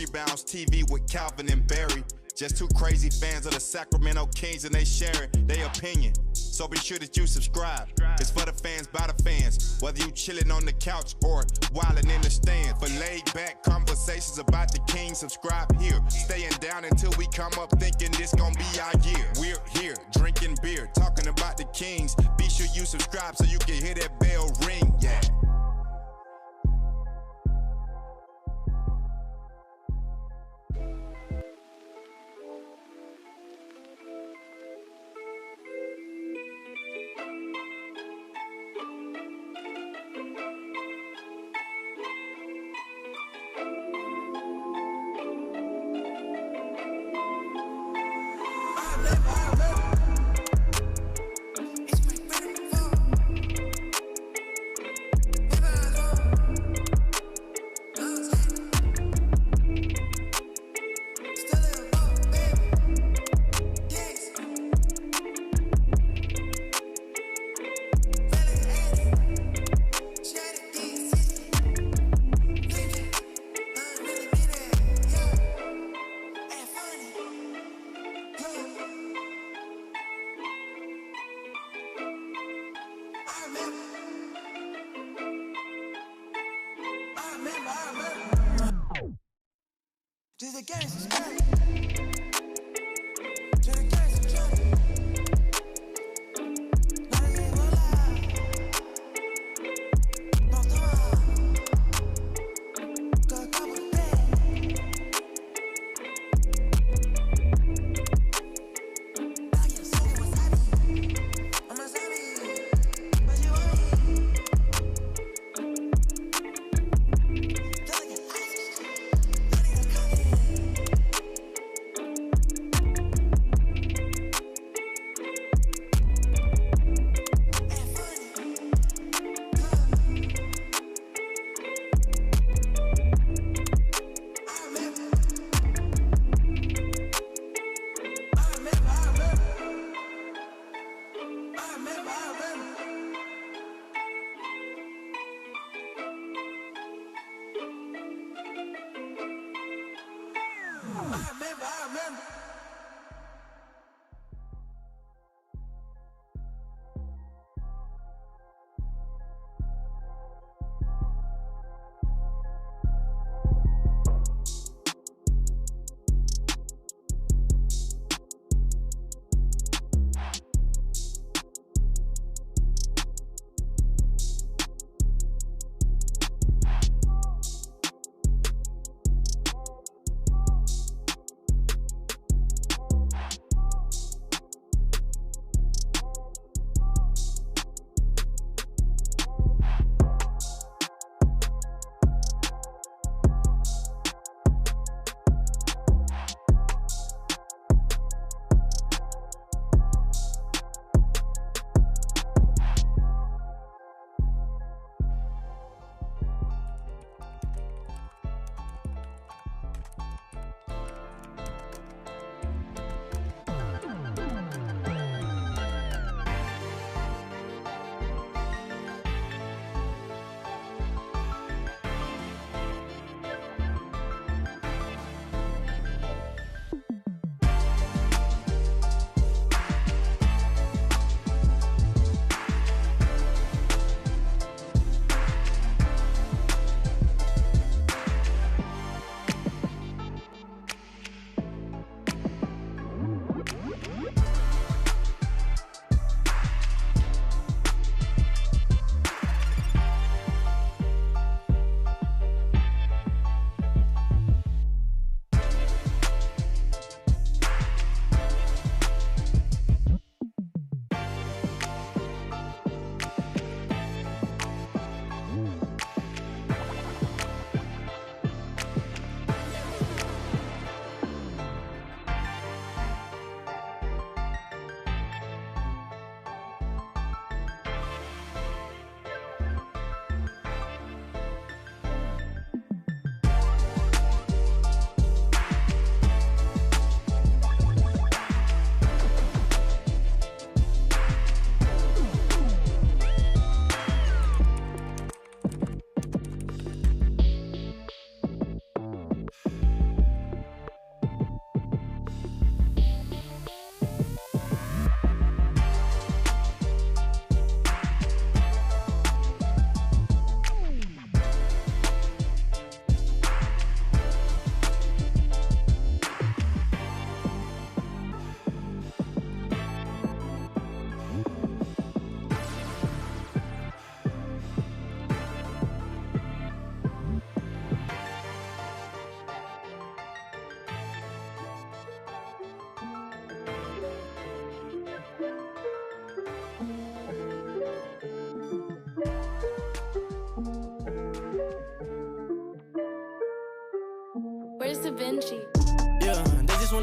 Rebounds TV with Calvin and Barry. Just two crazy fans of the Sacramento Kings and they sharing their opinion. So be sure that you subscribe. It's for the fans, by the fans. Whether you chilling on the couch or wildin' in the stand. For laid back conversations about the Kings, subscribe here. Staying down until we come up thinking this gon' be our year. We're here, drinking beer, talking about the Kings. Be sure you subscribe so you can hear that bell ring, yeah.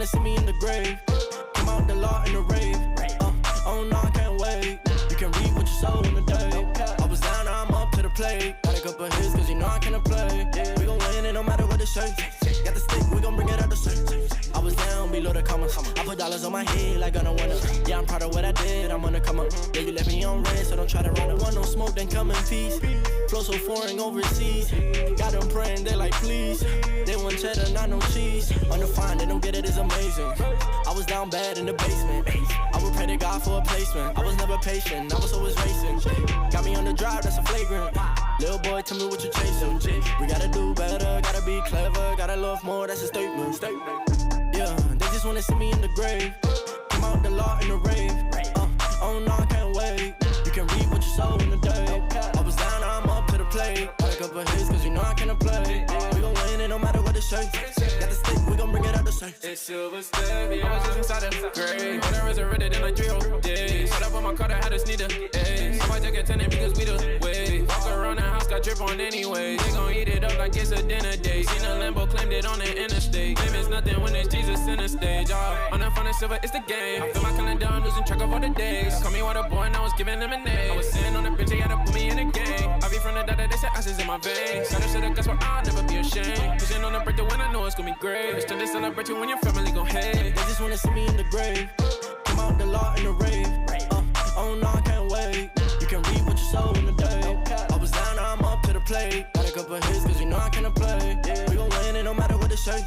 wanna see me in the grave. Come out the law in the rave. Oh no, I can't wait. You can read what you sow in the day. I was down, now I'm up to the plate. Got a couple hits, cause you know I cannot play. We gon' win it no matter what the shirt. Got the stick, we gon' bring it out the shirt. I was down below the commas. I put dollars on my head like I don't wanna. Yeah, I'm proud of what I did, I'm gonna come up. Yeah, you left me on red, so don't try to run it. Want no smoke, then come in peace. Flow so foreign overseas. Got them praying, they like please. They want cheddar, not no cheese. Undefined, they don't get it, it's amazing. I was down bad in the basement. I would pray to God for a placement. I was never patient, I was always racing. Got me on the drive, that's a flagrant. Little boy, tell me what you chasing. We gotta do better, gotta be clever, gotta love more, that's a statement. Yeah, they just wanna see me in the grave. Come out the law in the rave. Oh no, I can't wait. You can read what you sow in the day. I was down, now I'm up to the plate. Got a couple hits, cause you know I cannot play. We gon' win it no matter what the shirt. Got the stick, we gon' bring it out the shirt. It's silver step, yeah, I was just inside the grave. When I resurrected in like 3 whole days. Shut up on my car, I had to sneak the A's. I might take a tenant because we the wave. Walk around the house, got drip on anyway. They gon' eat it up like it's a dinner day. Seen a Lambo, claimed it on the interstate. Claim it's nothing when it's Jesus in the stage. On the front and silver, it's the game. I feel my calendar, I'm losing track of all the days. Call me water boy, and I was giving them a name. I was sitting on the bench, they had to put me in the game. I be from the data, they said ice in my veins. Gotta show the gospel, I'll never be ashamed. Pushing on the break, the when I know it's gonna be great. It's time to celebrate you when your family gon' hate. They just wanna see me in the grave. Come out the law in the rave. Oh no, I can't wait. You can read what you sow in the day. I was down, now I'm up to the plate. Got a couple hits, cause you know I cannot play. We gon' win it no matter what the shirt.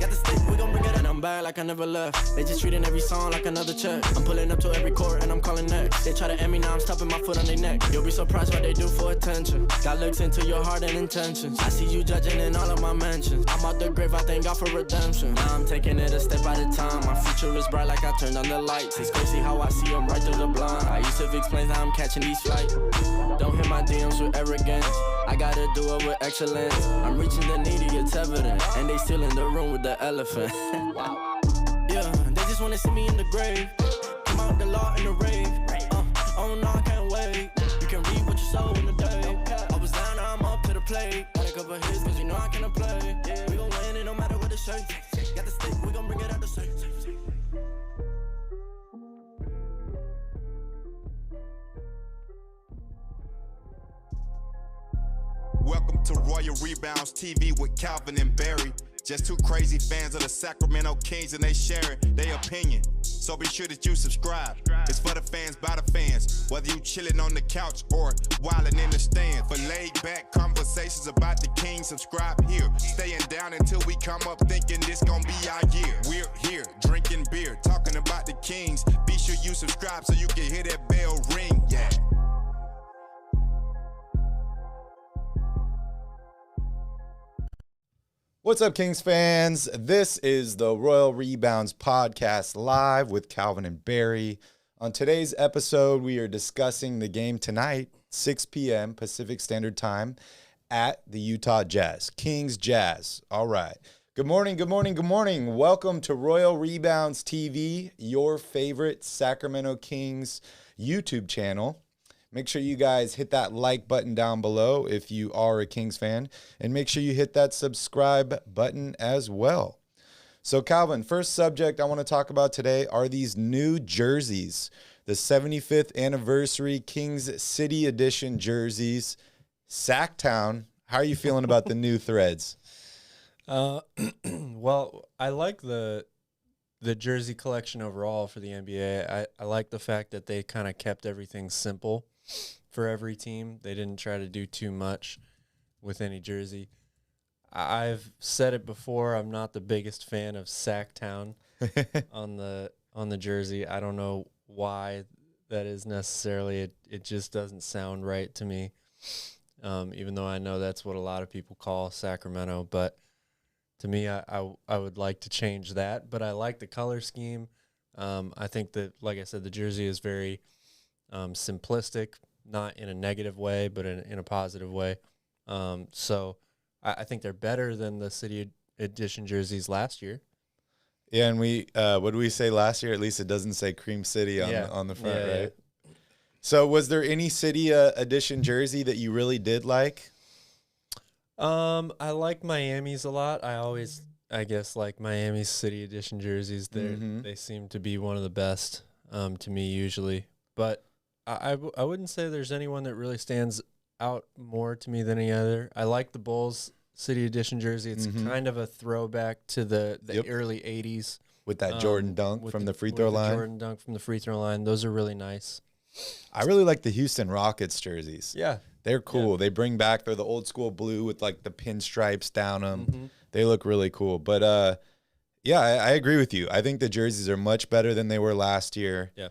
Got the stick, we gon' bring it out. And I'm back like I never left. They just treating every song like another check. I'm pulling up to every court and I'm calling next. They try to end me, now I'm stopping my foot on their neck. You'll be surprised what they do for attention. God looks into your heart and intentions. I see you judging in all of my mentions. I'm out the grave, I thank God for redemption. Now I'm taking it a step at a time. My future is bright like I turned on the lights. It's crazy how I see them right through the blind. I used to explain how I'm catching these flights. Don't hit my DMs with arrogance. I gotta do it with excellence. I'm reaching the needy, it's evident. And they still in the room with the elephant. Wow. Yeah, they just wanna see me in the grave. Come out the law in the rave. Oh no, I can't wait. You can read what you sow in the day. I was down, now I'm up to the plate. Got a couple hits, cause you know I cannot play. We gon' win it no matter what the shirt. Got the stick, we gon' bring it out the shirt. Welcome to Royal Rebounds TV with Calvin and Barry. Just two crazy fans of the Sacramento Kings and they sharing their opinion. So be sure that you subscribe. It's for the fans, by the fans. Whether you chilling on the couch or wildin' in the stand. For laid back conversations about the Kings, subscribe here. Staying down until we come up thinking this gon' be our year. We're here drinking beer, talking about the Kings. Be sure you subscribe so you can hear that bell ring. Yeah. What's up, Kings fans? This is the Royal Rebounds Podcast live with Calvin and Barry. On today's episode, we are discussing the game tonight, 6 p.m. Pacific Standard Time at the Utah Jazz. Kings Jazz. All right. Good morning, good morning, good morning. Welcome to Royal Rebounds TV, your favorite Sacramento Kings YouTube channel. Make sure you guys hit that like button down below if you are a Kings fan, and make sure you hit that subscribe button as well. So, Calvin, first subject I want to talk about today are these new jerseys, the 75th anniversary Kings City Edition jerseys. Sacktown, how are you feeling about the new threads? Well, I like the jersey collection overall for the NBA. I like the fact that they kind of kept everything simple for every team. They didn't try to do too much with any jersey. I've said it before, I'm not the biggest fan of Sacktown on the jersey. I don't know why that is necessarily. It just doesn't sound right to me, even though I know that's what a lot of people call Sacramento. But to me, I would like to change that. But I like the color scheme. I think that, like I said, the jersey is very simplistic, not in a negative way, but in a positive way. So I think they're better than the City Edition jerseys last year. Yeah, and we what did we say last year? At least it doesn't say Cream City on the front, right? Yeah. So was there any City Edition jersey that you really did like? I like Miami's a lot. I always I guess like Miami's City Edition jerseys, they seem to be one of the best to me usually. But I wouldn't say there's anyone that really stands out more to me than any other. I like the Bulls City Edition jersey. It's kind of a throwback to the early 80s. With that Jordan dunk from the free throw line. Jordan dunk from the free throw line. Those are really nice. I really like the Houston Rockets jerseys. Yeah. They're cool. Yeah. They bring back, they're the old school blue with like the pinstripes down them. They look really cool. But yeah, I agree with you. I think the jerseys are much better than they were last year. Yeah.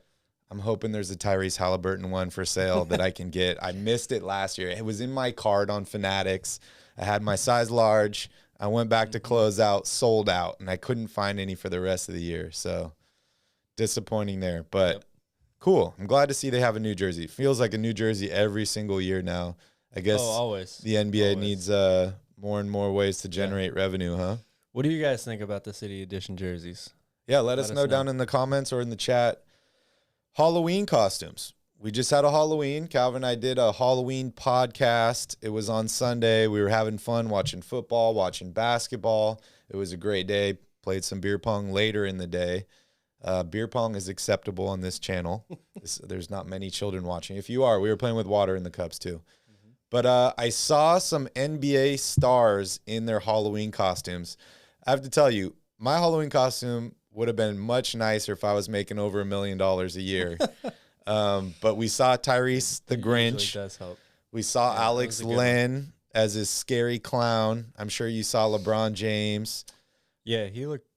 I'm hoping there's a Tyrese Haliburton one for sale that I can get. I missed it last year. It was in my card on Fanatics. I had my size large. I went back to close out, sold out, and I couldn't find any for the rest of the year. So disappointing there. But cool. I'm glad to see they have a new jersey. It feels like a new jersey every single year now. I guess always. The NBA needs more and more ways to generate revenue, huh? What do you guys think about the City Edition jerseys? Yeah, let us know down in the comments or in the chat. Halloween costumes. We just had a Halloween. Calvin and I did a Halloween podcast. It was on Sunday. We were having fun watching football, watching basketball. It was a great day. Played some beer pong later in the day. Beer pong is acceptable on this channel. There's not many children watching. If you are, we were playing with water in the cups too. But I saw some NBA stars in their Halloween costumes. I have to tell you, my Halloween costume would have been much nicer if I was making over $1 million a year. But we saw Tyrese the Grinch. Does help. We saw Alex Len as his scary clown. I'm sure you saw LeBron James. Yeah, he looked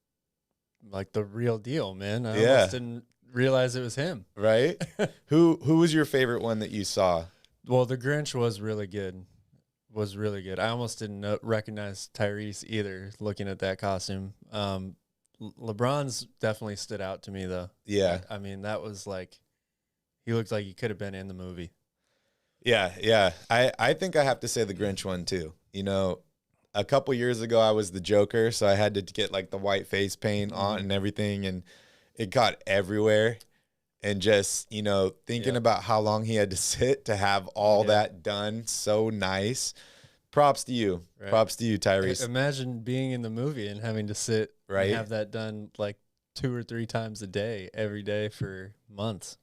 like the real deal, man. I almost didn't realize it was him. Right? Who was your favorite one that you saw? Well, the Grinch was really good. I almost didn't recognize Tyrese either looking at that costume. LeBron's definitely stood out to me, though. Yeah. I mean, that was like, he looked like he could have been in the movie. Yeah. I think I have to say the Grinch one, too. You know, a couple years ago, I was the Joker, so I had to get, like, the white face paint on and everything, and it got everywhere. And just, you know, thinking about how long he had to sit to have all that done so nice. Props to you. Right. Props to you, Tyrese. Imagine being in the movie and having to sit and have that done like 2 or 3 times a day, every day for months.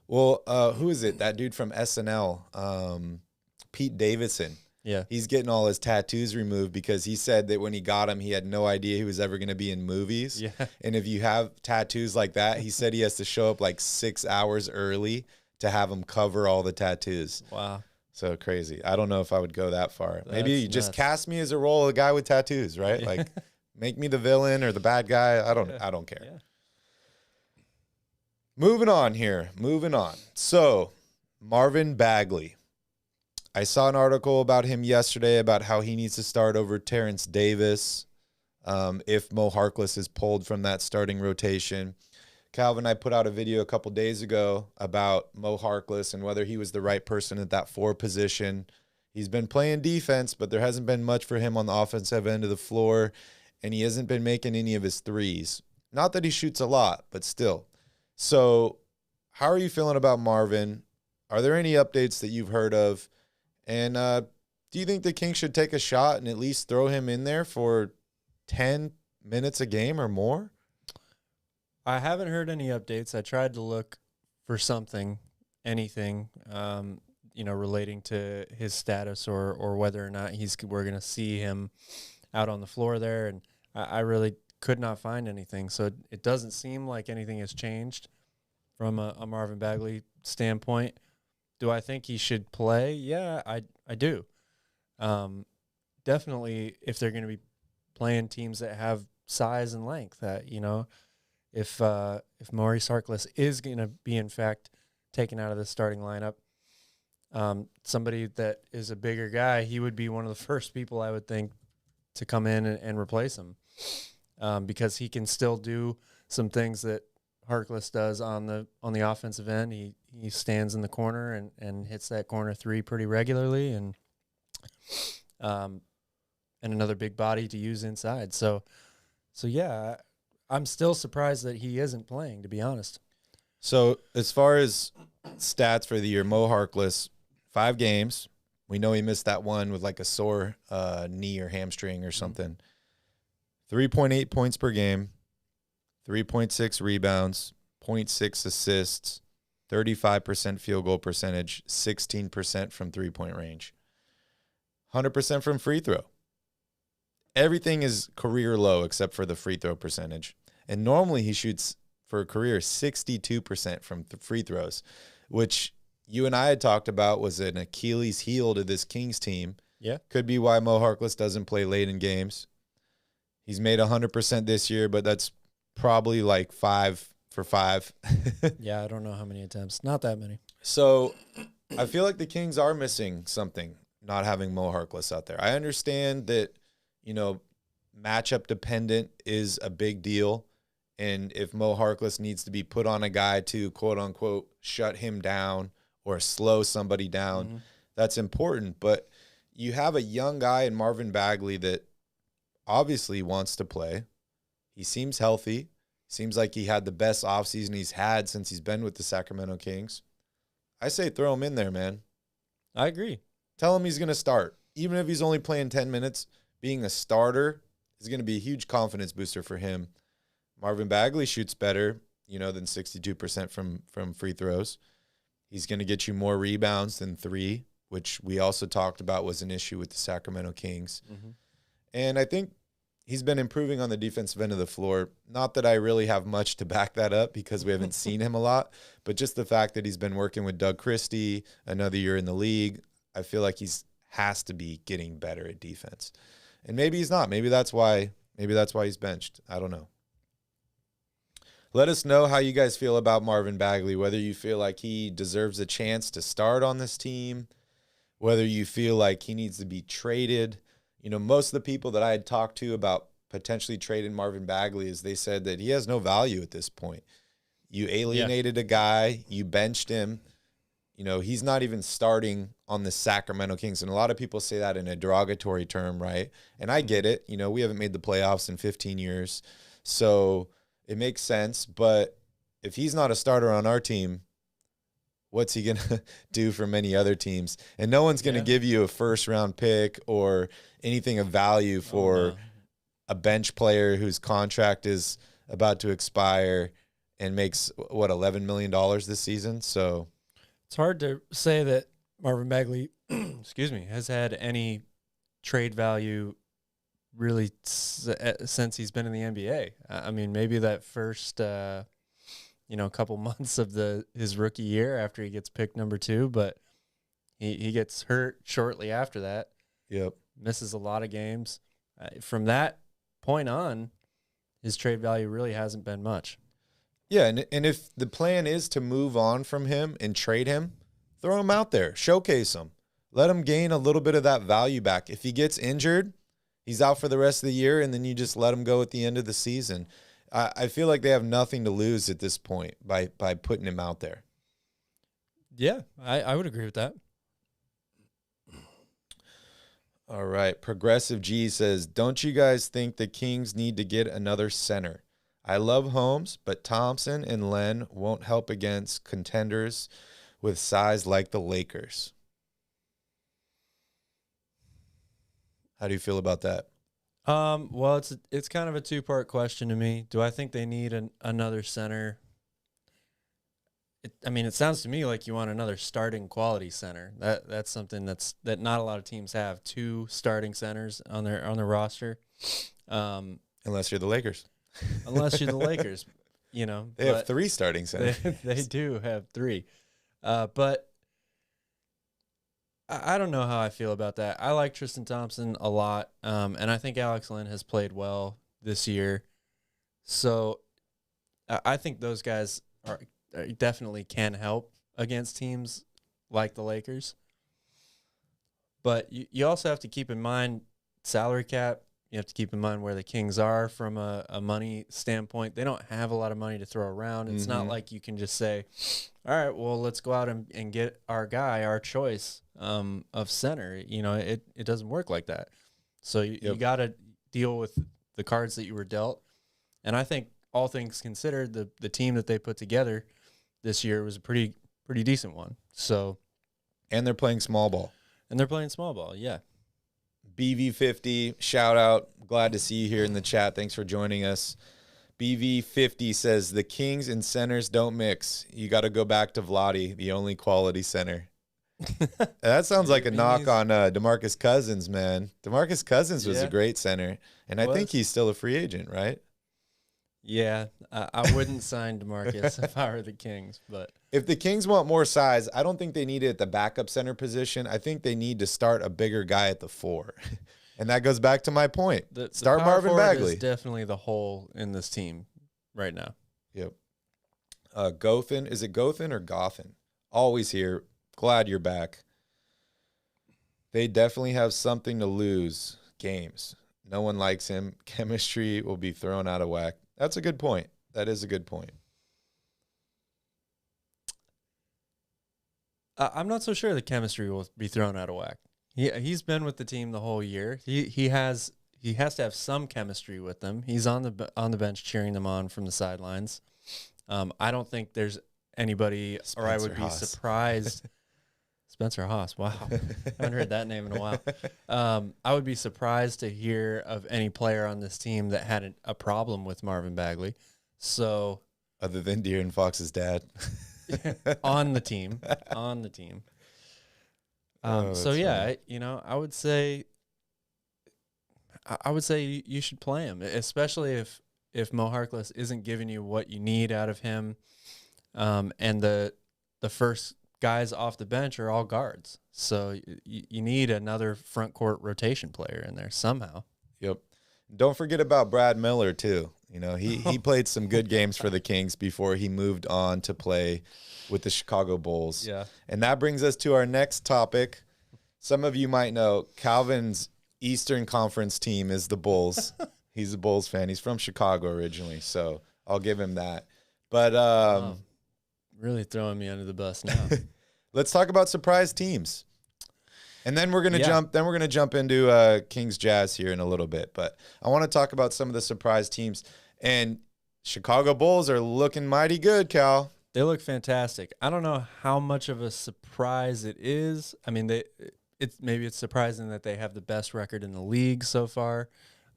Well, who is it? That dude from SNL, Pete Davidson. Yeah. He's getting all his tattoos removed because he said that when he got them, he had no idea he was ever going to be in movies. Yeah. And if you have tattoos like that, he said he has to show up like 6 hours early to have them cover all the tattoos. Wow. So crazy. I don't know if I would go that far. That's Maybe you just cast me as a role of a guy with tattoos, right? Yeah. Like make me the villain or the bad guy. I don't care. Yeah. Moving on. So Marvin Bagley. I saw an article about him yesterday about how he needs to start over Terrence Davis if Mo Harkless is pulled from that starting rotation. Calvin and I put out a video a couple days ago about Mo Harkless and whether he was the right person at that 4 position. He's been playing defense, but there hasn't been much for him on the offensive end of the floor, and he hasn't been making any of his threes. Not that he shoots a lot, but still. So how are you feeling about Marvin? Are there any updates that you've heard of? And do you think the Kings should take a shot and at least throw him in there for 10 minutes a game or more? I haven't heard any updates. I tried to look for anything, relating to his status or whether or not we're going to see him out on the floor there. And I really could not find anything. So it doesn't seem like anything has changed from a Marvin Bagley standpoint. Do I think he should play? Yeah, I do. Definitely if they're going to be playing teams that have size and length, that, you know, if Maurice Harkless is going to be, in fact, taken out of the starting lineup, somebody that is a bigger guy, he would be one of the first people I would think to come in and replace him, because he can still do some things that Harkless does on the offensive end. He stands in the corner and hits that corner 3 pretty regularly, and another big body to use inside. So yeah, I'm still surprised that he isn't playing, to be honest. So as far as stats for the year, Mo Harkless, 5 games. We know he missed that one with like a sore knee or hamstring or something. 3.8 points per game, 3.6 rebounds, 0.6 assists, 35% field goal percentage, 16% from three-point range, 100% from free throw. Everything is career low except for the free throw percentage. And normally he shoots for a career 62% from free throws, which you and I had talked about was an Achilles heel to this Kings team. Yeah. Could be why Mo Harkless doesn't play late in games. He's made 100% this year, but that's probably like 5 for 5. Yeah, I don't know how many attempts. Not that many. So I feel like the Kings are missing something, not having Mo Harkless out there. I understand that, matchup dependent is a big deal. And if Mo Harkless needs to be put on a guy to, quote unquote, shut him down or slow somebody down, that's important. But you have a young guy in Marvin Bagley that obviously wants to play. He seems healthy. Seems like he had the best offseason he's had since he's been with the Sacramento Kings. I say throw him in there, man. I agree. Tell him he's going to start. Even if he's only playing 10 minutes, being a starter is going to be a huge confidence booster for him. Marvin Bagley shoots better, than 62% from free throws. He's going to get you more rebounds than 3, which we also talked about was an issue with the Sacramento Kings. And I think he's been improving on the defensive end of the floor. Not that I really have much to back that up because we haven't seen him a lot, but just the fact that he's been working with Doug Christie another year in the league, I feel like has to be getting better at defense. And maybe he's not. Maybe that's why he's benched. I don't know. Let us know how you guys feel about Marvin Bagley, whether you feel like he deserves a chance to start on this team, whether you feel like he needs to be traded. Most of the people that I had talked to about potentially trading Marvin Bagley is they said that he has no value at this point. You alienated a guy, you benched him. He's not even starting on the Sacramento Kings. And a lot of people say that in a derogatory term, right? And I get it. We haven't made the playoffs in 15 years. So it makes sense. But if he's not a starter on our team, what's he going to do for many other teams? And no one's going to give you a first-round pick or anything of value for a bench player whose contract is about to expire and makes, $11 million this season? So it's hard to say that Marvin Bagley, has had any trade value really since he's been in the NBA. I mean, maybe that first couple months of his rookie year after he gets picked number 2, but he gets hurt shortly after that. Yep. Misses a lot of games. From that point on, his trade value really hasn't been much. Yeah, and if the plan is to move on from him and trade him, throw him out there, showcase him. Let him gain a little bit of that value back. If he gets injured, he's out for the rest of the year, and then you just let him go at the end of the season. I feel like they have nothing to lose at this point by putting him out there. Yeah, I would agree with that. All right. Progressive G says, don't you guys think the Kings need to get another center? I love Holmes, but Thompson and Len won't help against contenders with size like the Lakers. How do you feel about that? Well, it's kind of a two-part question to me. Do I think they need another center? It sounds to me like you want another starting quality center. That's something that not a lot of teams have. 2 starting centers on their roster. Unless you're the Lakers. Unless you're the Lakers, They have 3 starting centers. They do have 3. But I don't know how I feel about that. I like Tristan Thompson a lot, and I think Alex Len has played well this year. So I think those guys definitely can help against teams like the Lakers. But you also have to keep in mind salary cap. You have to keep in mind where the Kings are from a money standpoint. They don't have a lot of money to throw around. It's not like you can just say, all right, well, let's go out and get our guy, our choice of center. It doesn't work like that. So you got to deal with the cards that you were dealt. And I think all things considered, the team that they put together this year was a pretty decent one. So, And they're playing small ball. Yeah. BV50, shout out. Glad to see you here in the chat. Thanks for joining us. BV50 says, the Kings and centers don't mix. You got to go back to Vlade, the only quality center. That sounds like a knock on DeMarcus Cousins, man. DeMarcus Cousins was a great center, and I think he's still a free agent, right? Yeah, I wouldn't sign DeMarcus if I were the Kings. But if the Kings want more size, I don't think they need it at the backup center position. I think they need to start a bigger guy at the 4. And that goes back to my point. Start Marvin Bagley. Is definitely the hole in this team right now. Yep. Gothen. Is it Gothen or Gothen? Always here. Glad you're back. They definitely have something to lose. Games. No one likes him. Chemistry will be thrown out of whack. That's a good point. That is a good point. I'm not so sure the chemistry will be thrown out of whack. He's been with the team the whole year. He has to have some chemistry with them. He's on the bench cheering them on from the sidelines. I don't think there's anybody, or I would be surprised. Spencer Haas. Wow, I haven't heard that name in a while. I would be surprised to hear of any player on this team that had a problem with Marvin Bagley. So, other than De'Aaron Fox's dad, on the team. So yeah, I would say you should play him, especially if Mo Harkless isn't giving you what you need out of him, and the first guys off the bench are all guards. So you need another front court rotation player in there somehow. Yep. Don't forget about Brad Miller too. He played some good games for the Kings before he moved on to play with the Chicago Bulls. Yeah. And that brings us to our next topic. Some of you might know Calvin's Eastern Conference team is the Bulls. He's a Bulls fan. He's from Chicago originally, so I'll give him that. But really throwing me under the bus now. Let's talk about surprise teams. And then we're going to jump into Kings Jazz here in a little bit, but I want to talk about some of the surprise teams. And Chicago Bulls are looking mighty good, Cal. They look fantastic. I don't know how much of a surprise it is. I mean, maybe it's surprising that they have the best record in the league so far.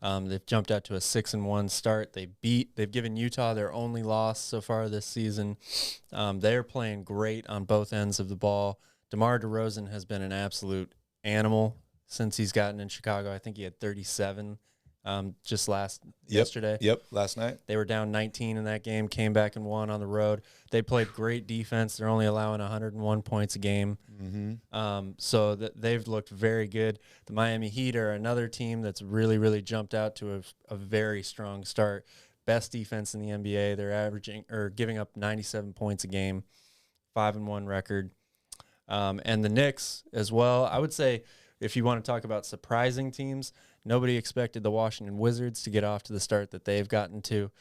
They've jumped out to a 6-1 start. They've given Utah their only loss so far this season. They're playing great on both ends of the ball. DeMar DeRozan has been an absolute animal since he's gotten in Chicago. I think he had 37 yesterday. Yep, last night. They were down 19 in that game, came back and won on the road. They played great defense. They're only allowing 101 points a game. Mm-hmm. So they've looked very good. The Miami Heat are another team that's really, really jumped out to a very strong start. Best defense in the NBA. They're giving up 97 points a game, 5-1 record. And the Knicks as well. I would say if you want to talk about surprising teams, nobody expected the Washington Wizards to get off to the start that they've gotten to.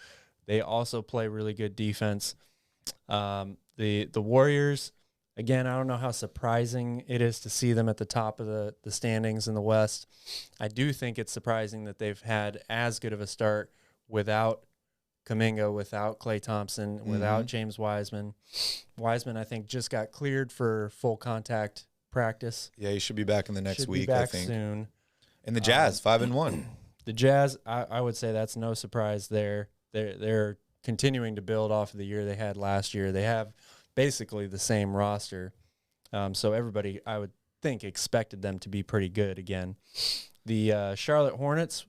They also play really good defense. The Warriors, again, I don't know how surprising it is to see them at the top of the standings in the West. I do think it's surprising that they've had as good of a start without Kuminga, without Klay Thompson, without James Wiseman. Wiseman, I think, just got cleared for full contact practice. Yeah, he should be back in the next week, I think. Soon. And the Jazz, 5-1. The Jazz, I would say that's no surprise there. They're continuing to build off of the year they had last year. They have basically the same roster. So everybody, I would think, expected them to be pretty good again. The Charlotte Hornets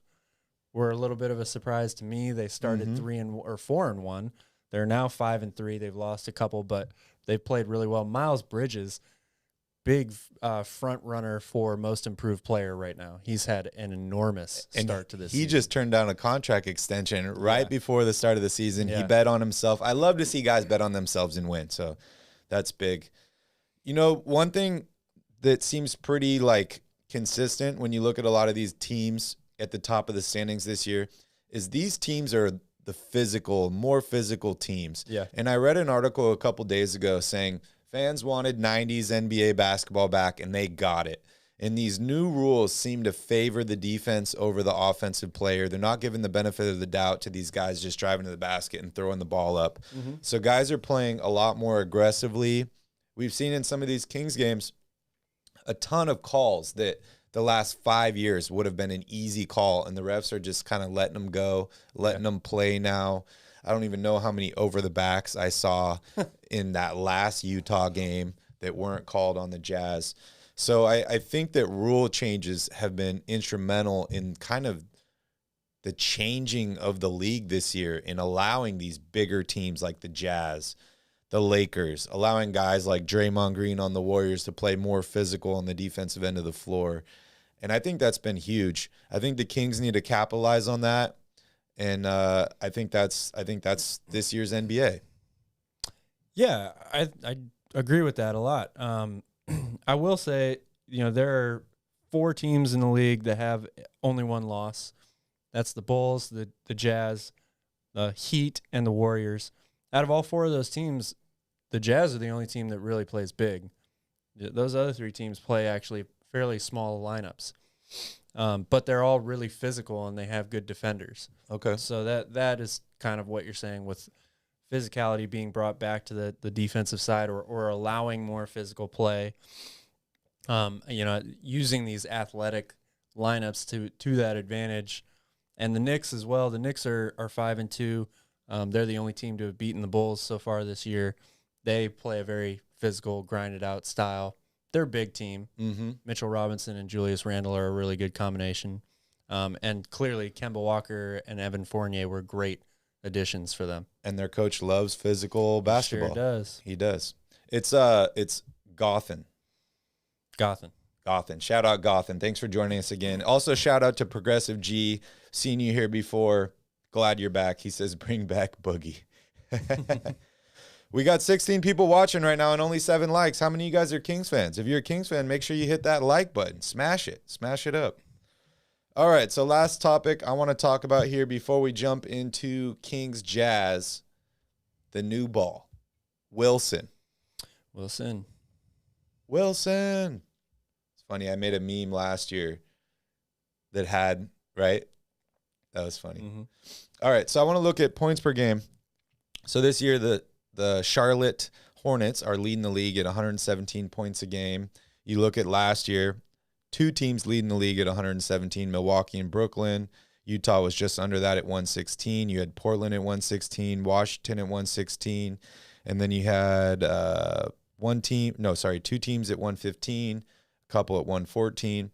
were a little bit of a surprise to me. They started 4-1. They're now 5-3. They've lost a couple, but they've played really well. Miles Bridges, big front runner for most improved player right now. He's had an enormous start to this season. He just turned down a contract extension right before the start of the season. Yeah. He bet on himself. I love to see guys bet on themselves and win, so that's big. One thing that seems pretty consistent when you look at a lot of these teams at the top of the standings this year is these teams are the more physical teams. Yeah. And I read an article a couple days ago saying fans wanted 90s NBA basketball back, and they got it. And these new rules seem to favor the defense over the offensive player. They're not giving the benefit of the doubt to these guys just driving to the basket and throwing the ball up. Mm-hmm. So guys are playing a lot more aggressively. We've seen in some of these Kings games a ton of calls that the last 5 years would have been an easy call, and the refs are just kind of letting them go, letting them play now. I don't even know how many over the backs I saw in that last Utah game that weren't called on the Jazz. So I think that rule changes have been instrumental in kind of the changing of the league this year, in allowing these bigger teams like the Jazz, the Lakers, allowing guys like Draymond Green on the Warriors to play more physical on the defensive end of the floor. And I think that's been huge. I think the Kings need to capitalize on that. And I think that's this year's NBA. Yeah, I agree with that a lot. I will say, there are 4 teams in the league that have only one loss. That's the Bulls, the Jazz, the Heat, and the Warriors. Out of all 4 of those teams, the Jazz are the only team that really plays big. Those other 3 teams play actually fairly small lineups. But they're all really physical, and they have good defenders. Okay. So that is kind of what you're saying with physicality being brought back to the defensive side, or allowing more physical play. Using these athletic lineups to that advantage. And the Knicks as well. The Knicks are 5-2. They're the only team to have beaten the Bulls so far this year. They play a very physical, grinded out style. They're a big team. Mm-hmm. Mitchell Robinson and Julius Randle are a really good combination. And clearly, Kemba Walker and Evan Fournier were great additions for them. And their coach loves physical basketball. Sure does. He does. It's Gotham. Gotham. Shout out Gotham. Thanks for joining us again. Also, shout out to Progressive G. Seen you here before. Glad you're back. He says, bring back Boogie. We got 16 people watching right now and only 7 likes. How many of you guys are Kings fans? If you're a Kings fan, make sure you hit that like button. Smash it. Smash it up. All right, so last topic I want to talk about here before we jump into Kings Jazz, the new ball. Wilson. It's funny, I made a meme last year that had, right? That was funny. Mm-hmm. All right, so I want to look at points per game. So this year, the Charlotte Hornets are leading the league at 117 points a game. You look at last year, 2 teams leading the league at 117, Milwaukee and Brooklyn. Utah was just under that at 116. You had Portland at 116, Washington at 116, and then you had 2 teams at 115, a couple at 114.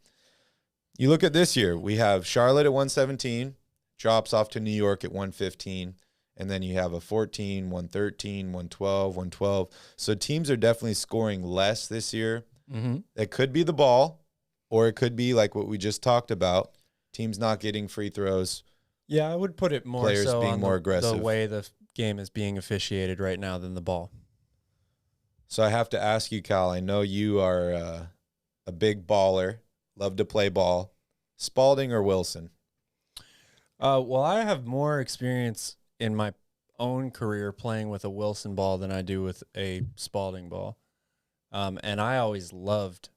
You look at this year, we have Charlotte at 117, drops off to New York at 115, and then you have a 14, 113, 112, 112. So teams are definitely scoring less this year. Mm-hmm. It could be the ball, or it could be like what we just talked about, teams not getting free throws. Yeah, I would put it more players so being on more aggressive. the way the game is being officiated right now than the ball. So I have to ask you, Cal, I know you are a big baller, love to play ball. Spalding or Wilson? Well, I have more experience in my own career playing with a Wilson ball than I do with a Spalding ball. And I always loved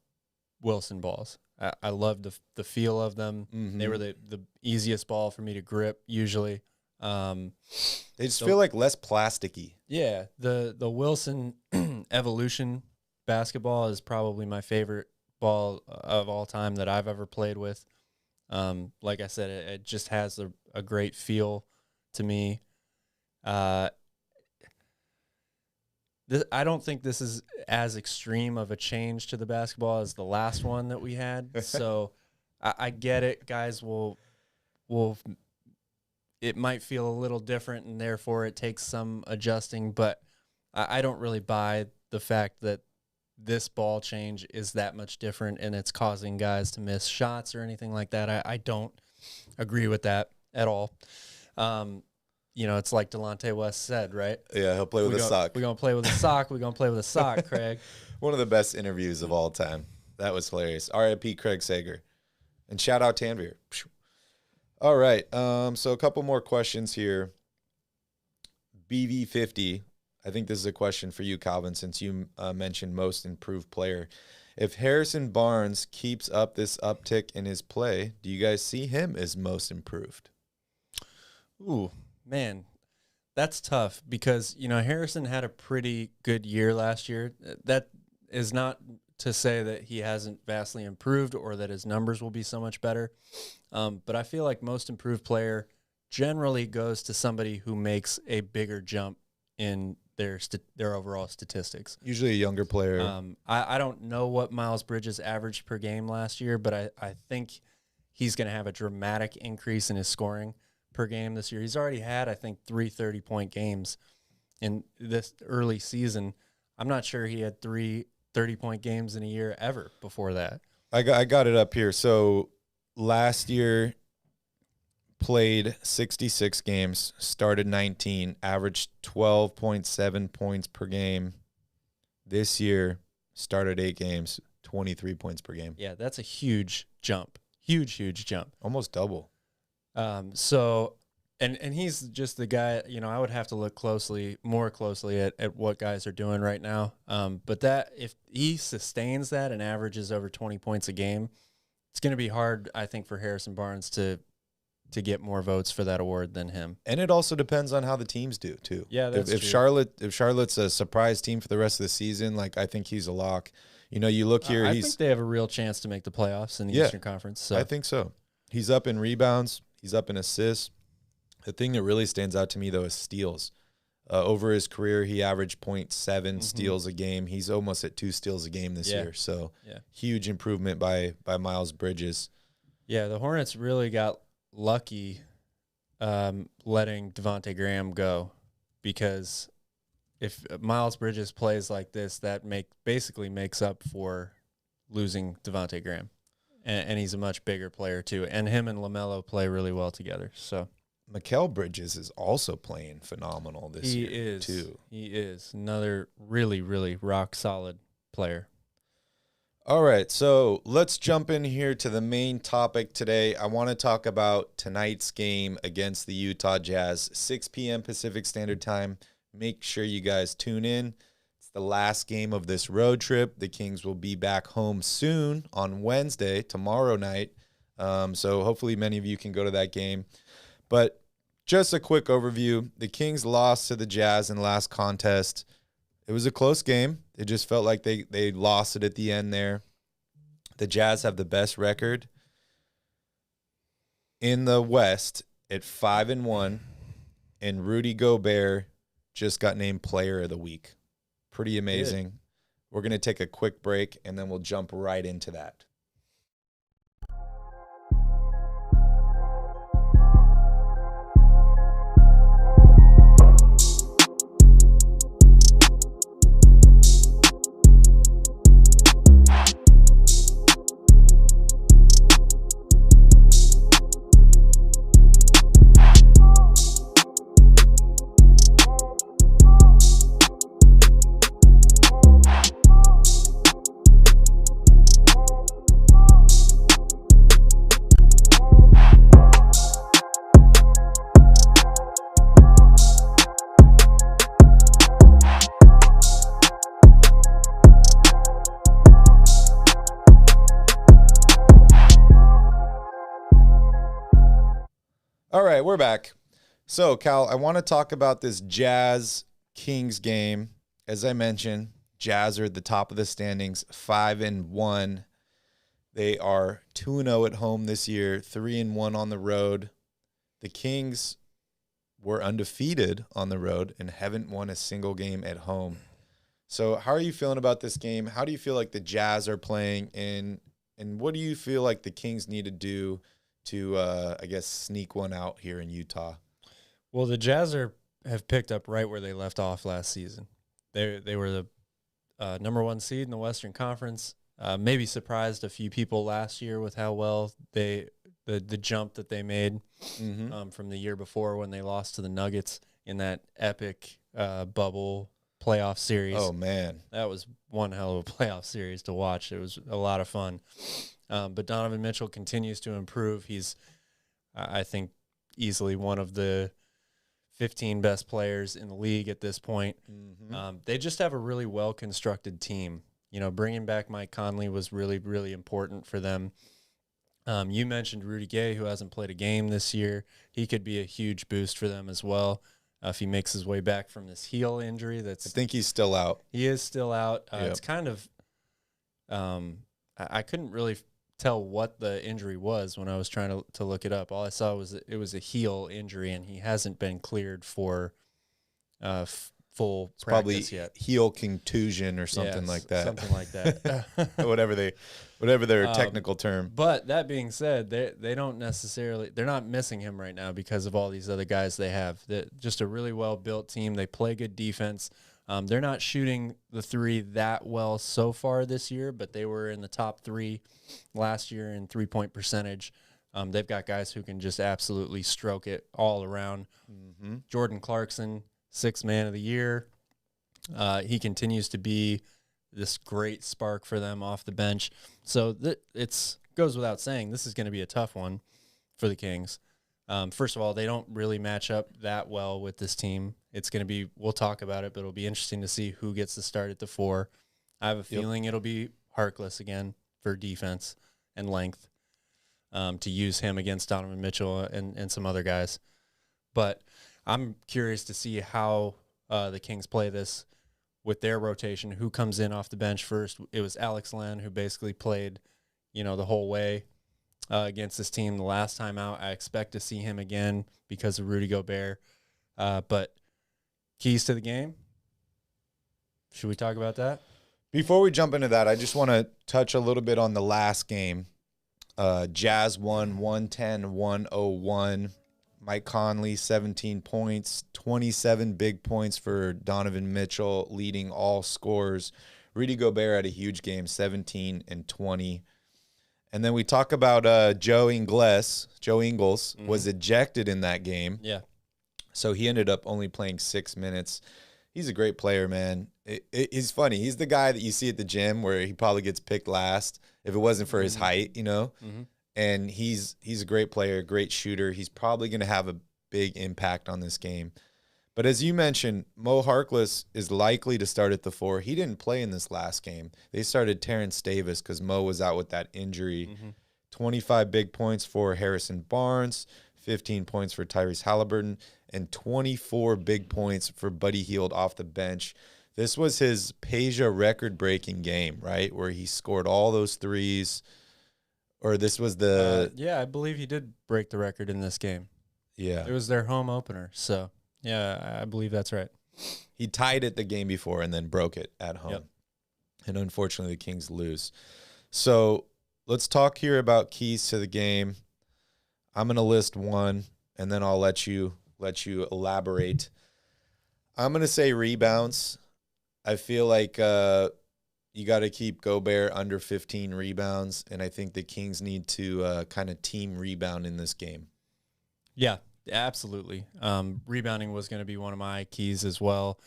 Wilson balls. I loved the feel of them. Mm-hmm. They were the easiest ball for me to grip usually. They just feel like less plasticky. Yeah, the Wilson Evolution basketball is probably my favorite ball of all time that I've ever played with. Like I said, it just has a great feel to me. I don't think this is as extreme of a change to the basketball as the last one that we had. So I get it. Guys will it might feel a little different, and therefore it takes some adjusting, but I don't really buy the fact that this ball change is that much different and it's causing guys to miss shots or anything like that. I don't agree with that at all. It's like Delonte West said, right? Yeah, he'll play with a sock. We're going to play with a sock. We're going to play with a sock, Craig. One of the best interviews of all time. That was hilarious. R.I.P. Craig Sager. And shout out Tanvir. All right, so a couple more questions here. BV50, I think this is a question for you, Calvin, since you mentioned most improved player. If Harrison Barnes keeps up this uptick in his play, do you guys see him as most improved? Ooh, man, that's tough because, Harrison had a pretty good year last year. That is not to say that he hasn't vastly improved or that his numbers will be so much better. But I feel like most improved player generally goes to somebody who makes a bigger jump in their overall statistics. Usually a younger player. I don't know what Miles Bridges averaged per game last year, but I think he's going to have a dramatic increase in his scoring per game this year. He's already had, I think, 3 30-point games in this early season. I'm not sure he had 3 30-point games in a year ever before that. I got it up here. So last year played 66 games, started 19, averaged 12.7 points per game. This year started 8 games, 23 points per game. Yeah, that's a huge jump. Huge jump. Almost double. So he's just the guy, I would have to look more closely at what guys are doing right now. But that if he sustains that and averages over 20 points a game, it's going to be hard, I think, for Harrison Barnes to get more votes for that award than him. And it also depends on how the teams do too. Yeah, that's if true. If Charlotte's a surprise team for the rest of the season, like I think he's a lock. You look here, I think they have a real chance to make the playoffs in the Eastern Conference. So I think so. He's up in rebounds. He's up in assists. The thing that really stands out to me, though, is steals. Over his career, he averaged 0.7 steals a game. He's almost at 2 steals a game this year. So huge improvement by Miles Bridges. Yeah, the Hornets really got lucky letting Devontae Graham go, because if Miles Bridges plays like this, that basically makes up for losing Devontae Graham. And he's a much bigger player, too. And him and LaMelo play really well together. So Mikal Bridges is also playing phenomenal this year, too. He is. Another really, really rock-solid player. All right, so let's jump in here to the main topic today. I want to talk about tonight's game against the Utah Jazz, 6 p.m. Pacific Standard Time. Make sure you guys tune in. It's the last game of this road trip. The Kings will be back home soon on Wednesday, tomorrow night. So hopefully many of you can go to that game. But just a quick overview. The Kings lost to the Jazz in the last contest. It was a close game. It just felt like they lost it at the end there. The Jazz have the best record in the West at 5-1, and Rudy Gobert just got named Player of the Week. Pretty amazing. Good. We're going to take a quick break, and then we'll jump right into that. All right, we're back. So, Cal, I want to talk about this Jazz-Kings game. As I mentioned, Jazz are at the top of the standings, 5-1. They are 2-0 at home this year, 3-1 on the road. The Kings were undefeated on the road and haven't won a single game at home. So, how are you feeling about this game? How do you feel like the Jazz are playing, and what do you feel like the Kings need to do to, I guess, sneak one out here in Utah? Well, the Jazz have picked up right where they left off last season. They were the number 1 seed in the Western Conference. Maybe surprised a few people last year with how well the jump that they made from the year before when they lost to the Nuggets in that epic bubble playoff series. Oh, man. That was one hell of a playoff series to watch. It was a lot of fun. But Donovan Mitchell continues to improve. He's, I think, easily one of the 15 best players in the league at this point. They just have a really well-constructed team. Bringing back Mike Conley was really, really important for them. You mentioned Rudy Gay, who hasn't played a game this year. He could be a huge boost for them as well if he makes his way back from this heel injury. I think he's still out. He is still out. Yep. It's kind of I couldn't really tell what the injury was when I was trying to look it up. All I saw was it was a heel injury, and he hasn't been cleared for full practice probably yet. Heel contusion or something like that. Something like that. whatever their technical term. But that being said, they don't necessarily, they're not missing him right now because of all these other guys they have. They're just a really well built team. They play good defense. They're not shooting the three that well so far this year, but they were in the top 3 last year in 3-point percentage. They've got guys who can just absolutely stroke it all around. Mm-hmm. Jordan Clarkson, 6th man of the year. He continues to be this great spark for them off the bench. So it's goes without saying this is going to be a tough one for the Kings. First of all, they don't really match up that well with this team. It's going to be, we'll talk about it, but it'll be interesting to see who gets the start at the 4. I have a feeling it'll be Harkless again for defense and length, to use him against Donovan Mitchell and some other guys. But I'm curious to see how the Kings play this with their rotation. Who comes in off the bench first? It was Alex Len who basically played, the whole way against this team the last time out. I expect to see him again because of Rudy Gobert. But keys to the game, should we talk about that? Before we jump into that, I just want to touch a little bit on the last game. Jazz won 110-101. Mike Conley, 17 points, 27 big points for Donovan Mitchell, leading all scorers. Rudy Gobert had a huge game, 17 and 20. And then we talk about Joe Ingles was ejected in that game. Yeah. So he ended up only playing 6 minutes. He's a great player, man. He's funny. He's the guy that you see at the gym where he probably gets picked last if it wasn't for his height, Mm-hmm. And he's a great player, great shooter. He's probably going to have a big impact on this game. But as you mentioned, Mo Harkless is likely to start at the 4. He didn't play in this last game. They started Terrence Davis because Mo was out with that injury. 25 big points for Harrison Barnes, 15 points for Tyrese Haliburton, and 24 big points for Buddy Hield off the bench. This was his Peja record-breaking game, right, where he scored all those threes. Or this was the... yeah, I believe he did break the record in this game. Yeah. It was their home opener. So, yeah, I believe that's right. He tied it the game before and then broke it at home. Yep. And unfortunately, the Kings lose. So let's talk here about keys to the game. I'm going to list one, and then I'll let you elaborate. I'm going to say rebounds. I feel like you got to keep Gobert under 15 rebounds, and I think the Kings need to kind of team rebound in this game. Yeah, absolutely. Rebounding was going to be one of my keys as well.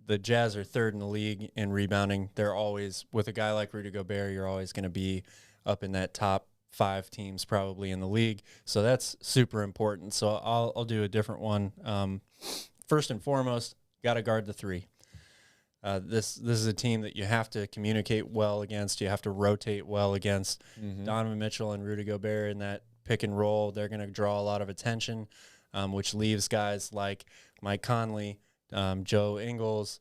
The Jazz are 3rd in the league in rebounding. They're always, with a guy like Rudy Gobert, you're always going to be up in that top 5 teams probably in the league. So that's super important. So I'll do a different one. First and foremost, got to guard the 3. This is a team that you have to communicate well against. You have to rotate well against. Donovan Mitchell and Rudy Gobert in that pick and roll. They're going to draw a lot of attention, which leaves guys like Mike Conley, Joe Ingles,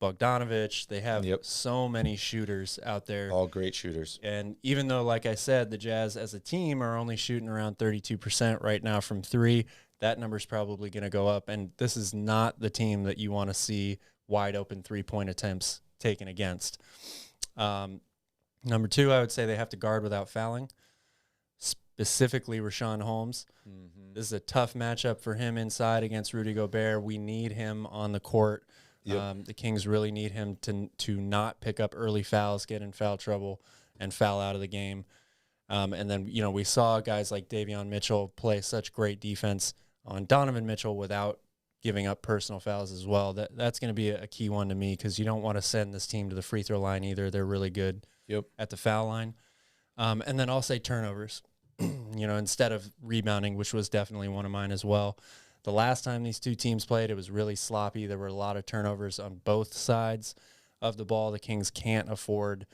Bogdanovich. They have so many shooters out there. All great shooters. And even though, like I said, the Jazz as a team are only shooting around 32% right now from 3, that number's probably going to go up. And this is not the team that you want to see wide open 3-point attempts taken against. Number 2, I would say they have to guard without fouling, specifically Rashawn Holmes. This is a tough matchup for him inside against Rudy Gobert. We need him on the court. The Kings really need him to not pick up early fouls, get in foul trouble, and foul out of the game. And then, we saw guys like Davion Mitchell play such great defense on Donovan Mitchell without giving up personal fouls as well. That's going to be a key one to me because you don't want to send this team to the free throw line either. They're really good at the foul line. And then I'll say turnovers, instead of rebounding, which was definitely one of mine as well. The last time these two teams played, it was really sloppy. There were a lot of turnovers on both sides of the ball. The Kings can't afford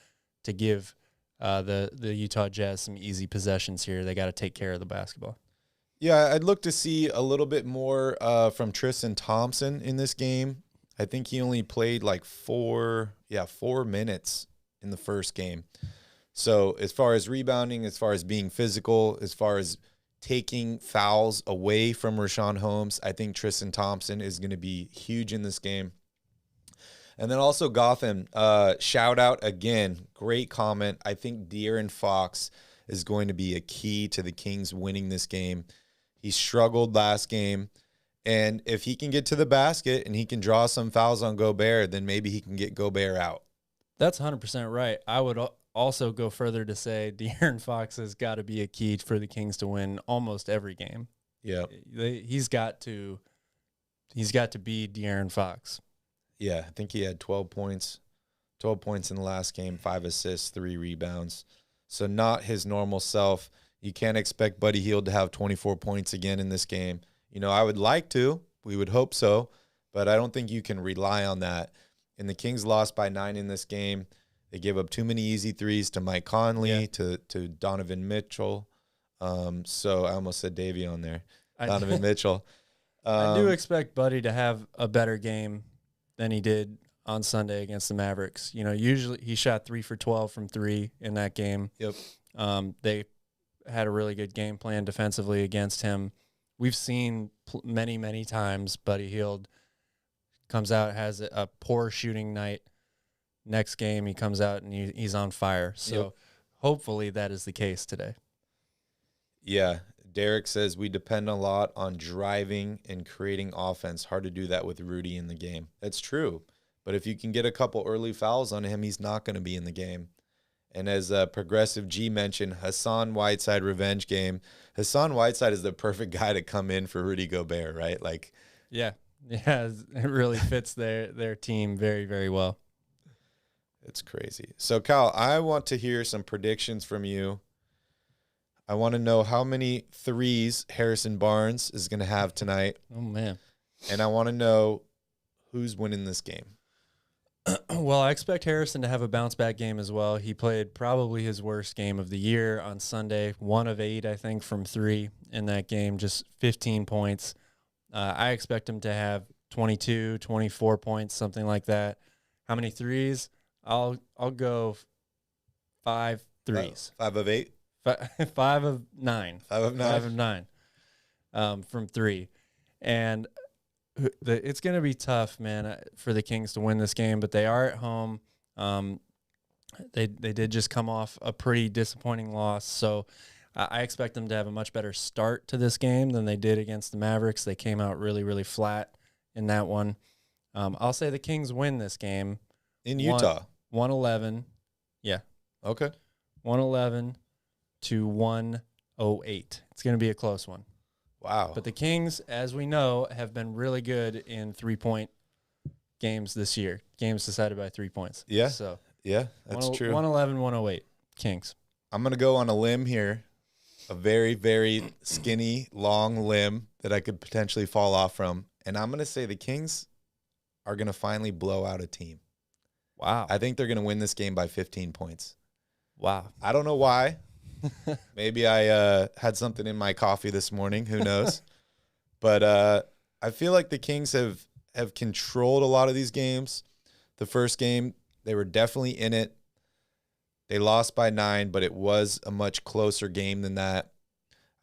to give the Utah Jazz some easy possessions here. They got to take care of the basketball. Yeah, I'd look to see a little bit more from Tristan Thompson in this game. I think he only played like 4 minutes in the first game. So as far as rebounding, as far as being physical, as far as taking fouls away from Rashawn Holmes, I think Tristan Thompson is going to be huge in this game. And then also Gotham, shout out again, great comment. I think De'Aaron Fox is going to be a key to the Kings winning this game. He struggled last game, and if he can get to the basket and he can draw some fouls on Gobert, then maybe he can get Gobert out. That's 100% right. I would also go further to say De'Aaron Fox has got to be a key for the Kings to win almost every game. Yeah. He's got to be De'Aaron Fox. Yeah, I think he had 12 points in the last game, 5 assists, 3 rebounds. So not his normal self. You can't expect Buddy Hield to have 24 points again in this game. You know, I would like to. We would hope so. But I don't think you can rely on that. And the Kings lost by 9 in this game. They gave up too many easy threes to Mike Conley, to Donovan Mitchell. So I almost said Davey on there. Donovan Mitchell. I do expect Buddy to have a better game than he did on Sunday against the Mavericks. You know, usually he shot 3 for 12 from 3 in that game. Yep. They had a really good game plan defensively against him. We've seen many, many times Buddy Hield comes out, has a poor shooting night. Next game he comes out and he's on fire. So hopefully that is the case today. Yeah. Derek says we depend a lot on driving and creating offense. Hard to do that with Rudy in the game. That's true. But if you can get a couple early fouls on him, he's not going to be in the game. And as Progressive G mentioned, Hassan Whiteside revenge game. Hassan Whiteside is the perfect guy to come in for Rudy Gobert, right? Like, yeah, it really fits their team very, very well. It's crazy. So, Kyle, I want to hear some predictions from you. I want to know how many threes Harrison Barnes is going to have tonight. Oh, man. And I want to know who's winning this game. Well, I expect Harrison to have a bounce-back game as well. He played probably his worst game of the year on Sunday, 1 of 8, I think, from 3 in that game, just 15 points. I expect him to have 22, 24 points, something like that. How many threes? I'll go 5 threes. 5 of 8? 5 of 9. 5 of 9? 5 of 9 from 3. And it's going to be tough, man, for the Kings to win this game, but they are at home. They did just come off a pretty disappointing loss, so I expect them to have a much better start to this game than they did against the Mavericks. They came out really, really flat in that one. I'll say the Kings win this game. In Utah? 111. Yeah. Okay. 111 to 108. It's going to be a close one. Wow. But the Kings, as we know, have been really good in 3-point games this year. Games decided by 3 points. Yeah. So yeah, that's true. 111, 108, Kings. I'm going to go on a limb here, a very, very skinny, long limb that I could potentially fall off from. And I'm going to say the Kings are going to finally blow out a team. Wow. I think they're going to win this game by 15 points. Wow. I don't know why. Maybe I had something in my coffee this morning. Who knows? But I feel like the Kings have controlled a lot of these games. The first game, they were definitely in it. They lost by 9, but it was a much closer game than that.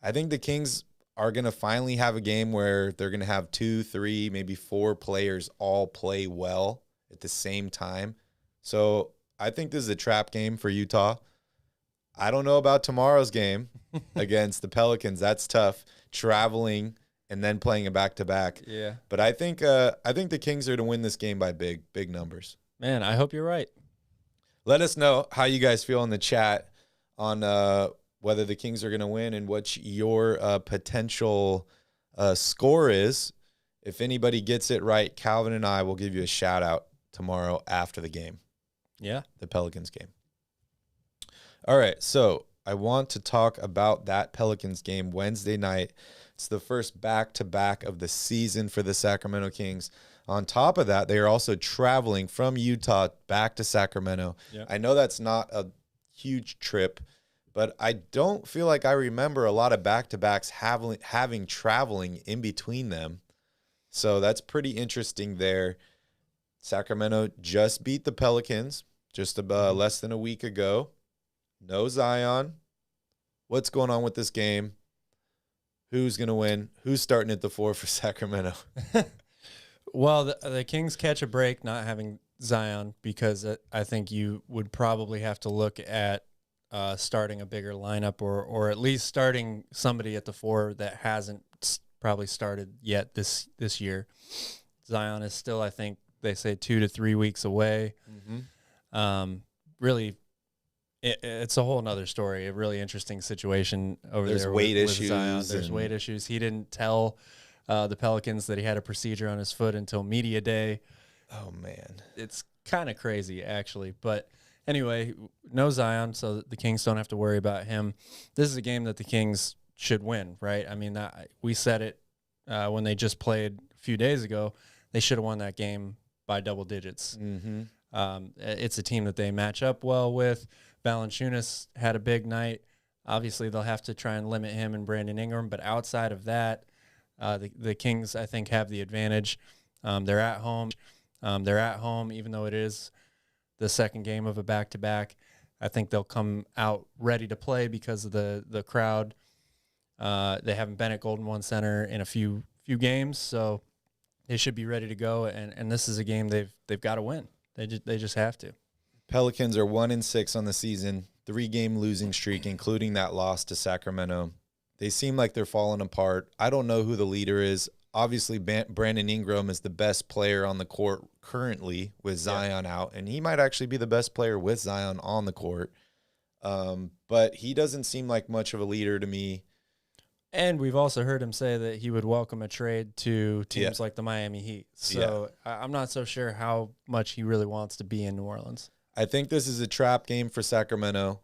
I think the Kings are going to finally have a game where they're going to have 2, 3, maybe 4 players all play well at the same time. So I think this is a trap game for Utah. I don't know about tomorrow's game against the Pelicans. That's tough, traveling and then playing a back-to-back. Yeah. But I think the Kings are to win this game by big numbers. Man, I hope you're right. Let us know how you guys feel in the chat on whether the Kings are going to win and what your potential score is. If anybody gets it right, Calvin and I will give you a shout-out tomorrow after the game. Yeah. The Pelicans game. All right, so I want to talk about that Pelicans game Wednesday night. It's the first back-to-back of the season for the Sacramento Kings. On top of that, they are also traveling from Utah back to Sacramento. Yep. I know that's not a huge trip, but I don't feel like I remember a lot of back-to-backs having traveling in between them. So that's pretty interesting there. Sacramento just beat the Pelicans just about less than a week ago. No Zion. What's going on with this game? Who's going to win? Who's starting at the 4 for Sacramento? Well, the Kings catch a break not having Zion because I think you would probably have to look at starting a bigger lineup or at least starting somebody at the 4 that hasn't probably started yet this year. Zion is still, I think, they say 2 to 3 weeks away. Really, it's a whole nother story. A really interesting situation over there. There's weight with issues. Zion. There's weight issues. He didn't tell the Pelicans that he had a procedure on his foot until media day. Oh, man. It's kind of crazy, actually. But anyway, no Zion, so the Kings don't have to worry about him. This is a game that the Kings should win, right? I mean, we said it when they just played a few days ago. They should have won that game by double digits. It's a team that they match up well with. Valanciunas had a big night. Obviously, they'll have to try and limit him and Brandon Ingram, but outside of that, the Kings, I think, have the advantage. They're at home. Even though it is the second game of a back-to-back. I think they'll come out ready to play because of the crowd. They haven't been at Golden One Center in a few games, so they should be ready to go. And this is a game they've got to win. They just have to. Pelicans are 1-6 on the season, 3-game losing streak, including that loss to Sacramento. They seem like they're falling apart. I don't know who the leader is. Obviously, Brandon Ingram is the best player on the court currently with Zion out, and he might actually be the best player with Zion on the court. But he doesn't seem like much of a leader to me. And we've also heard him say that he would welcome a trade to teams like the Miami Heat. So I'm not so sure how much he really wants to be in New Orleans. I think this is a trap game for Sacramento.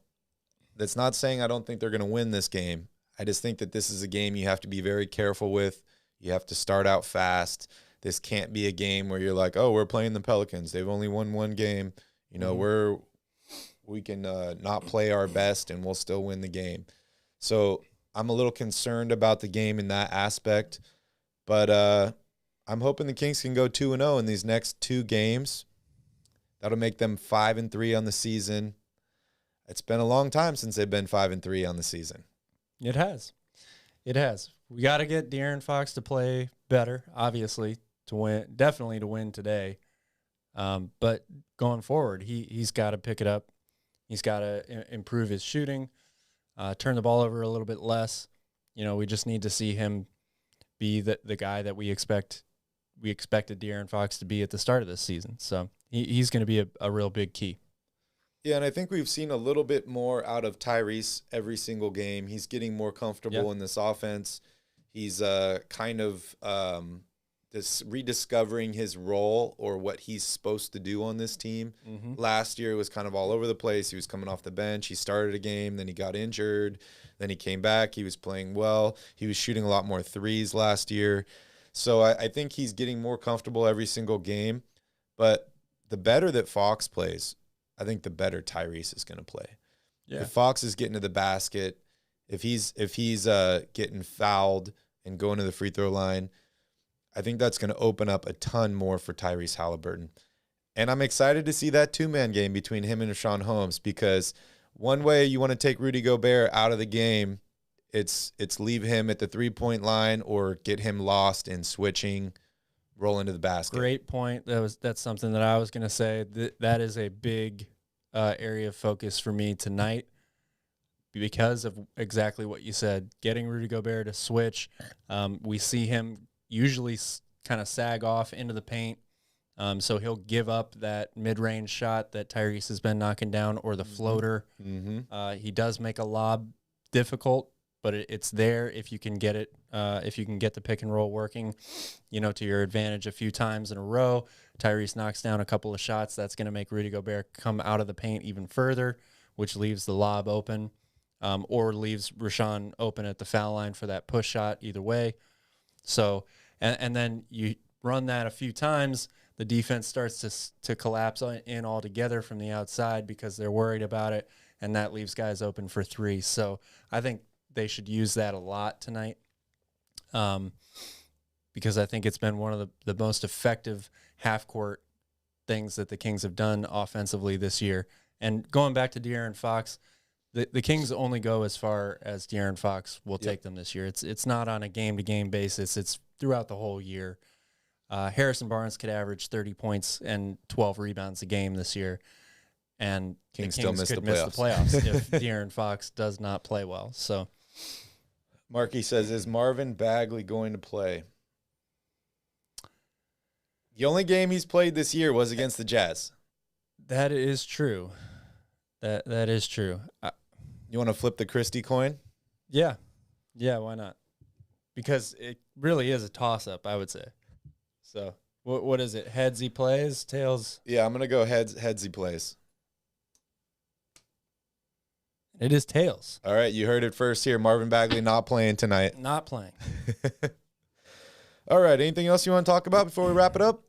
That's not saying I don't think they're going to win this game. I just think that this is a game you have to be very careful with. You have to start out fast. This can't be a game where you're like, oh, we're playing the Pelicans. They've only won one game. You know, we can not play our best and we'll still win the game. So I'm a little concerned about the game in that aspect. But I'm hoping the Kings can go 2-0 in these next 2 games. That'll make them 5-3 on the season. It's been a long time since they've been 5-3 on the season. It has. We got to get De'Aaron Fox to play better, obviously, to win. Definitely to win today. But going forward, he's got to pick it up. He's got to improve his shooting, turn the ball over a little bit less. You know, we just need to see him be the guy that we expected De'Aaron Fox to be at the start of this season. So he's going to be a real big key. Yeah, and I think we've seen a little bit more out of Tyrese every single game. He's getting more comfortable in this offense. He's kind of rediscovering his role or what he's supposed to do on this team. Last year it was kind of all over the place. He was coming off the bench. He started a game, then he got injured. Then he came back. He was playing well. He was shooting a lot more threes last year. So I think he's getting more comfortable every single game. But the better that Fox plays, I think the better Tyrese is going to play. Yeah. If Fox is getting to the basket, if he's getting fouled and going to the free throw line, I think that's going to open up a ton more for Tyrese Haliburton. And I'm excited to see that 2-man game between him and Richaun Holmes, because one way you want to take Rudy Gobert out of the game, it's leave him at the 3-point line or get him lost in switching, roll into the basket. Great point. That's something that I was going to say. That is a big area of focus for me tonight because of exactly what you said. Getting Rudy Gobert to switch. We see him usually kind of sag off into the paint. So he'll give up that mid-range shot that Tyrese has been knocking down, or the floater. He does make a lob difficult, but it's there if you can get it. If you can get the pick and roll working, to your advantage a few times in a row. Tyrese knocks down a couple of shots. That's going to make Rudy Gobert come out of the paint even further, which leaves the lob open, or leaves Richaun open at the foul line for that push shot. Either way. So, and then you run that a few times, the defense starts to collapse in altogether from the outside because they're worried about it, and that leaves guys open for 3. So I think they should use that a lot tonight, because I think it's been one of the most effective half-court things that the Kings have done offensively this year. And going back to De'Aaron Fox, the Kings only go as far as De'Aaron Fox will take them this year. It's not on a game-to-game basis. It's throughout the whole year. Harrison Barnes could average 30 points and 12 rebounds a game this year. And Kings the still Kings miss could the miss the playoffs. playoffs if De'Aaron Fox does not play well. So Marky says, is Marvin Bagley going to play? The only game he's played this year was against the Jazz. that is true. That is true. You want to flip the Christie coin? Yeah, why not? Because it really is a toss-up, I would say. So what is it? Heads he plays, tails. Yeah, I'm going to go heads he plays. It is tails. All right, you heard it first here. Marvin Bagley not playing tonight. Not playing. All right, anything else you want to talk about before we wrap it up?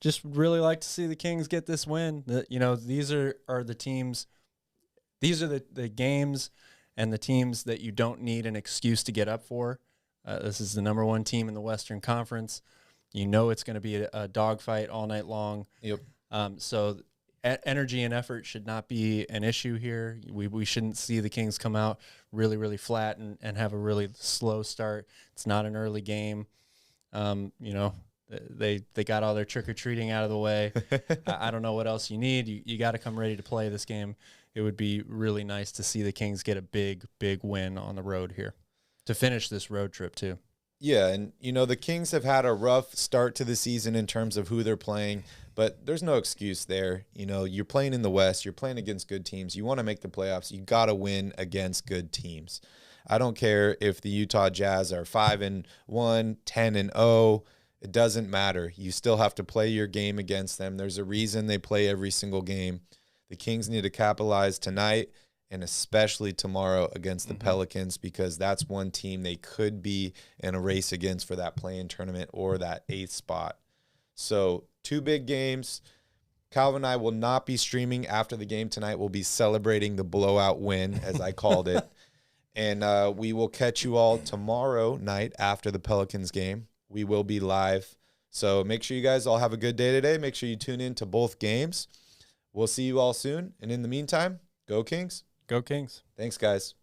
Just really like to see the Kings get this win. These are the teams. These are the games and the teams that you don't need an excuse to get up for. This is the number one team in the Western Conference. You know it's going to be a dogfight all night long. Yep. So energy and effort should not be an issue here. We shouldn't see the Kings come out really, really flat and have a really slow start. It's not an early game. They got all their trick-or-treating out of the way. I don't know what else you need. You got to come ready to play this game. It would be really nice to see the Kings get a big, big win on the road here to finish this road trip too. Yeah, and, the Kings have had a rough start to the season in terms of who they're playing, but there's no excuse there. You're playing in the West. You're playing against good teams. You want to make the playoffs. You got to win against good teams. I don't care if the Utah Jazz are 5-1, 10-0. It doesn't matter. You still have to play your game against them. There's a reason they play every single game. The Kings need to capitalize tonight and especially tomorrow against the Pelicans, because that's one team they could be in a race against for that play-in tournament or that 8th spot. So 2 big games. Calvin and I will not be streaming after the game tonight. We'll be celebrating the blowout win, as I called it. And we will catch you all tomorrow night after the Pelicans game. We will be live. So make sure you guys all have a good day today. Make sure you tune in to both games. We'll see you all soon. And in the meantime, go Kings. Go Kings. Thanks, guys.